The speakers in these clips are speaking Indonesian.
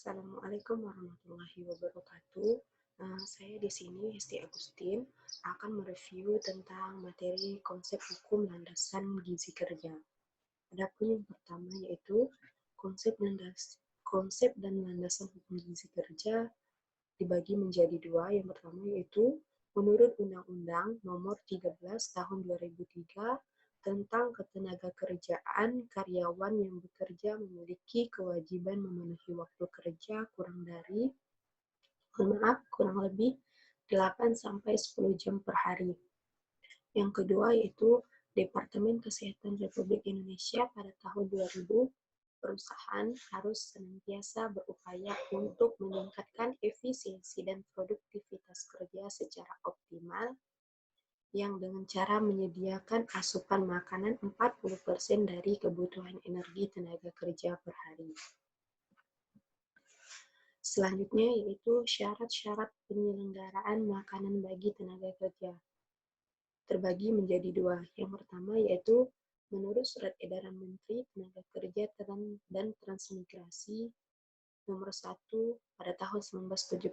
Assalamualaikum warahmatullahi wabarakatuh. Saya di sini, Hesti Agustin, akan mereview tentang materi konsep hukum landasan gizi kerja. Adapun yang pertama yaitu konsep dan landasan hukum gizi kerja dibagi menjadi dua. Yang pertama yaitu menurut Undang-Undang Nomor 13 Tahun 2003 tentang Ketenagakerjaan, karyawan yang bekerja memiliki kewajiban memenuhi waktu kerja kurang lebih 8-10 jam per hari. Yang kedua yaitu Departemen Kesehatan Republik Indonesia pada tahun 2000, perusahaan harus senantiasa berupaya untuk meningkatkan efisiensi dan produktivitas kerja secara optimal, yang dengan cara menyediakan asupan makanan 40% dari kebutuhan energi tenaga kerja per hari. Selanjutnya yaitu syarat-syarat penyelenggaraan makanan bagi tenaga kerja. Terbagi menjadi dua. Yang pertama yaitu menurut Surat Edaran Menteri Tenaga Kerja dan Transmigrasi Nomor 1 pada tahun 1979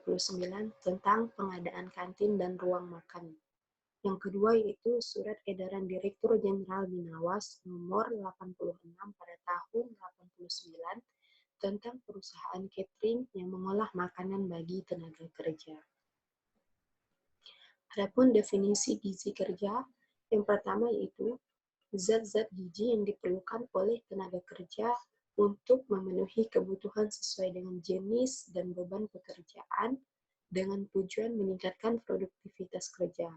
tentang pengadaan kantin dan ruang makan. Yang kedua yaitu Surat Edaran Direktur Jenderal Binawas Nomor 86 pada tahun 89 tentang perusahaan catering yang mengolah makanan bagi tenaga kerja. Adapun definisi gizi kerja, yang pertama yaitu zat-zat gizi yang diperlukan oleh tenaga kerja untuk memenuhi kebutuhan sesuai dengan jenis dan beban pekerjaan dengan tujuan meningkatkan produktivitas kerja.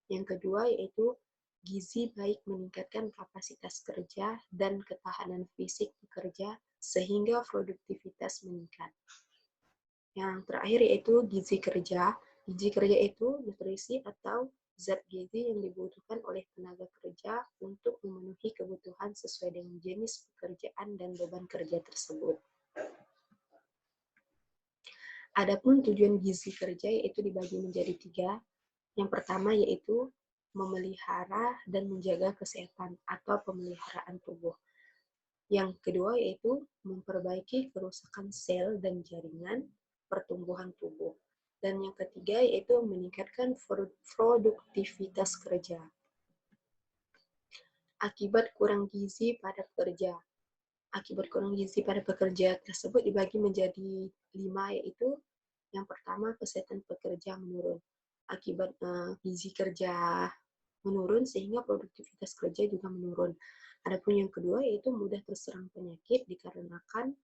Yang kedua yaitu gizi baik meningkatkan kapasitas kerja dan ketahanan fisik pekerja sehingga produktivitas meningkat. Yang terakhir yaitu gizi kerja. Gizi kerja itu nutrisi atau zat gizi yang dibutuhkan oleh tenaga kerja untuk memenuhi kebutuhan sesuai dengan jenis pekerjaan dan beban kerja tersebut. Adapun tujuan gizi kerja yaitu dibagi menjadi tiga. Yang pertama yaitu memelihara dan menjaga kesehatan atau pemeliharaan tubuh. Yang kedua yaitu memperbaiki kerusakan sel dan jaringan pertumbuhan tubuh. Dan yang ketiga yaitu meningkatkan produktivitas kerja. Akibat kurang gizi pada pekerja. Akibat kurang gizi pada pekerja tersebut dibagi menjadi 5, yaitu yang pertama kesehatan pekerja menurun. Akibat gizi kerja menurun sehingga produktivitas kerja juga menurun. Adapun yang kedua yaitu mudah terserang penyakit dikarenakan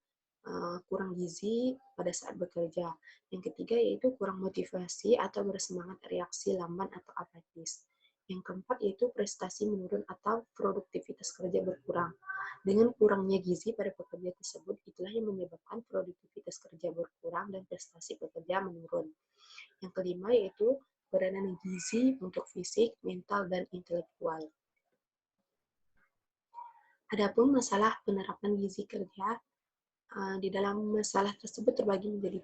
kurang gizi pada saat bekerja. Yang ketiga yaitu kurang motivasi atau bersemangat, reaksi lamban atau apatis. Yang keempat yaitu prestasi menurun atau produktivitas kerja berkurang. Dengan kurangnya gizi pada pekerja tersebut, itulah yang menyebabkan produktivitas kerja berkurang dan prestasi pekerja menurun. Yang kelima yaitu peranan gizi untuk fisik, mental, dan intelektual. Adapun masalah penerapan gizi kerja, di dalam masalah tersebut terbagi menjadi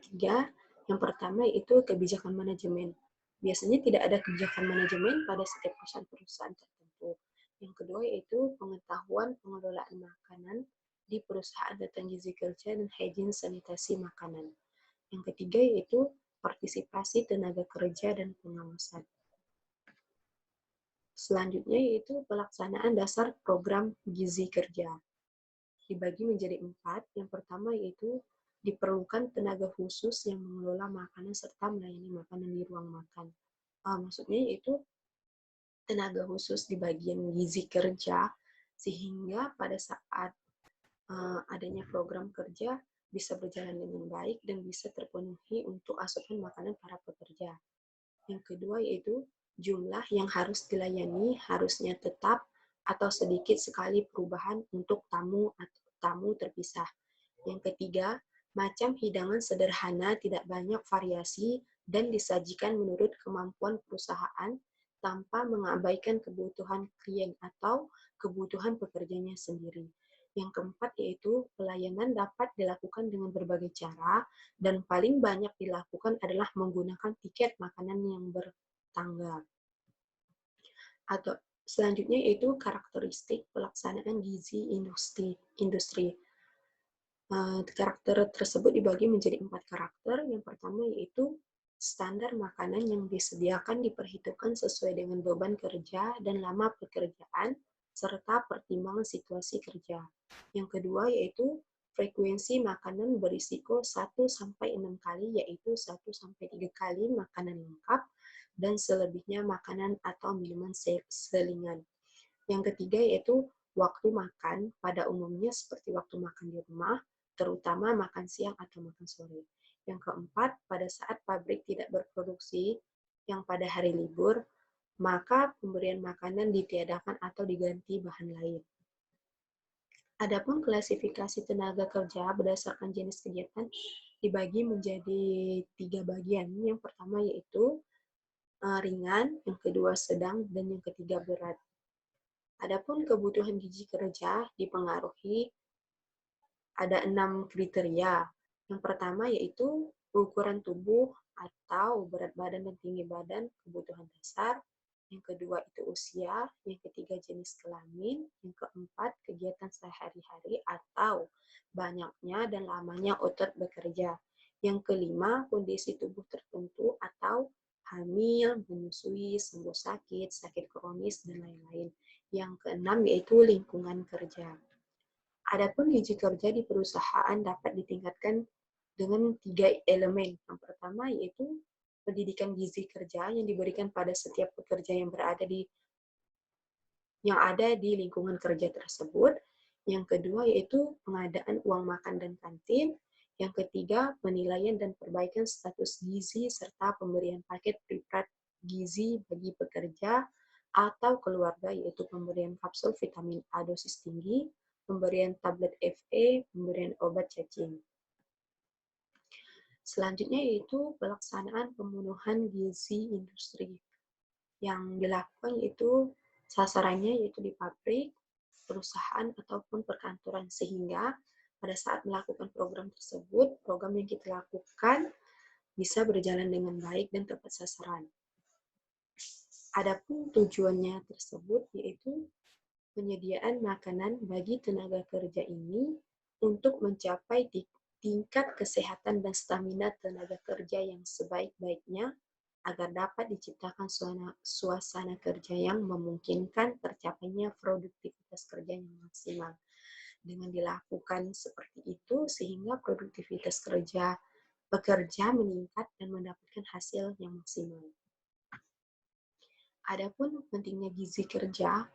3. Yang pertama yaitu kebijakan manajemen. Biasanya tidak ada kebijakan manajemen pada setiap perusahaan tertentu. Yang kedua yaitu pengetahuan pengelolaan makanan di perusahaan tentang gizi kerja dan hygiene sanitasi makanan. Yang ketiga yaitu partisipasi tenaga kerja dan pengawasan. Selanjutnya yaitu pelaksanaan dasar program gizi kerja. Dibagi menjadi 4. Yang pertama yaitu diperlukan tenaga khusus yang mengelola makanan serta melayani makanan di ruang makan. Maksudnya yaitu tenaga khusus di bagian gizi kerja, sehingga pada saat adanya program kerja bisa berjalan dengan baik dan bisa terpenuhi untuk asupan makanan para pekerja. Yang kedua yaitu jumlah yang harus dilayani harusnya tetap atau sedikit sekali perubahan untuk tamu terpisah. Yang ketiga, macam hidangan sederhana, tidak banyak variasi, dan disajikan menurut kemampuan perusahaan tanpa mengabaikan kebutuhan klien atau kebutuhan pekerjanya sendiri. Yang keempat yaitu pelayanan dapat dilakukan dengan berbagai cara, dan paling banyak dilakukan adalah menggunakan tiket makanan yang bertanggal. Atau selanjutnya yaitu karakteristik pelaksanaan gizi industri. Karakter tersebut dibagi menjadi 4 karakter. Yang pertama yaitu standar makanan yang disediakan diperhitungkan sesuai dengan beban kerja dan lama pekerjaan, serta pertimbangan situasi kerja. Yang kedua yaitu frekuensi makanan berisiko 1-6 kali, yaitu 1-3 kali makanan lengkap, dan selebihnya makanan atau minuman selingan. Yang ketiga yaitu waktu makan, pada umumnya seperti waktu makan di rumah, terutama makan siang atau makan sore. Yang keempat, pada saat pabrik tidak berproduksi, yang pada hari libur, maka pemberian makanan ditiadakan atau diganti bahan lain. Adapun klasifikasi tenaga kerja berdasarkan jenis kegiatan dibagi menjadi 3 bagian. Yang pertama yaitu ringan, yang kedua sedang, dan yang ketiga berat. Adapun kebutuhan gizi kerja dipengaruhi ada 6 kriteria. Yang pertama yaitu ukuran tubuh atau berat badan dan tinggi badan, kebutuhan dasar. Yang kedua itu usia, yang ketiga jenis kelamin, yang keempat kegiatan sehari-hari atau banyaknya dan lamanya otot bekerja. Yang kelima kondisi tubuh tertentu atau hamil, menyusui, sembuh sakit, sakit kronis, dan lain-lain. Yang keenam yaitu lingkungan kerja. Adapun gizi kerja di perusahaan dapat ditingkatkan dengan 3 elemen. Yang pertama yaitu pendidikan gizi kerja yang diberikan pada setiap pekerja yang ada di lingkungan kerja tersebut. Yang kedua yaitu pengadaan uang makan dan kantin. Yang ketiga, penilaian dan perbaikan status gizi serta pemberian paket priprat gizi bagi pekerja atau keluarga, yaitu pemberian kapsul vitamin A dosis tinggi, pemberian tablet FE, pemberian obat cacing. Selanjutnya yaitu pelaksanaan pemenuhan gizi industri. Yang dilakukan yaitu sasarannya yaitu di pabrik, perusahaan, ataupun perkantoran, sehingga pada saat melakukan program tersebut, program yang kita lakukan bisa berjalan dengan baik dan tepat sasaran. Adapun tujuannya tersebut yaitu penyediaan makanan bagi tenaga kerja ini untuk mencapai tingkat kesehatan dan stamina tenaga kerja yang sebaik-baiknya agar dapat diciptakan suasana kerja yang memungkinkan tercapainya produktivitas kerja yang maksimal. Dengan dilakukan seperti itu, sehingga produktivitas pekerja meningkat dan mendapatkan hasil yang maksimal. Adapun pentingnya gizi kerja,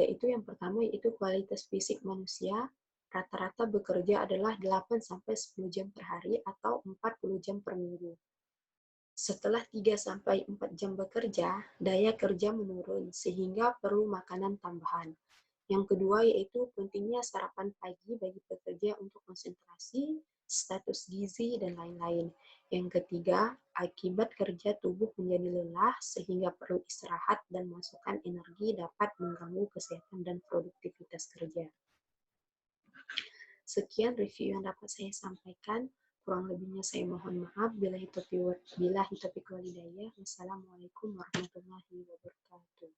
itu yang pertama yaitu kualitas fisik manusia. Rata-rata bekerja adalah 8-10 jam per hari atau 40 jam per minggu. Setelah 3-4 jam bekerja, daya kerja menurun sehingga perlu makanan tambahan. Yang kedua yaitu pentingnya sarapan pagi bagi pekerja untuk konsentrasi, status gizi, dan lain-lain. Yang ketiga, akibat kerja tubuh menjadi lelah sehingga perlu istirahat dan masukan energi dapat mengganggu kesehatan dan produktivitas kerja. Sekian review yang dapat saya sampaikan. Kurang lebihnya saya mohon maaf. Billahi taufiq walhidayah. Wassalamualaikum warahmatullahi wabarakatuh.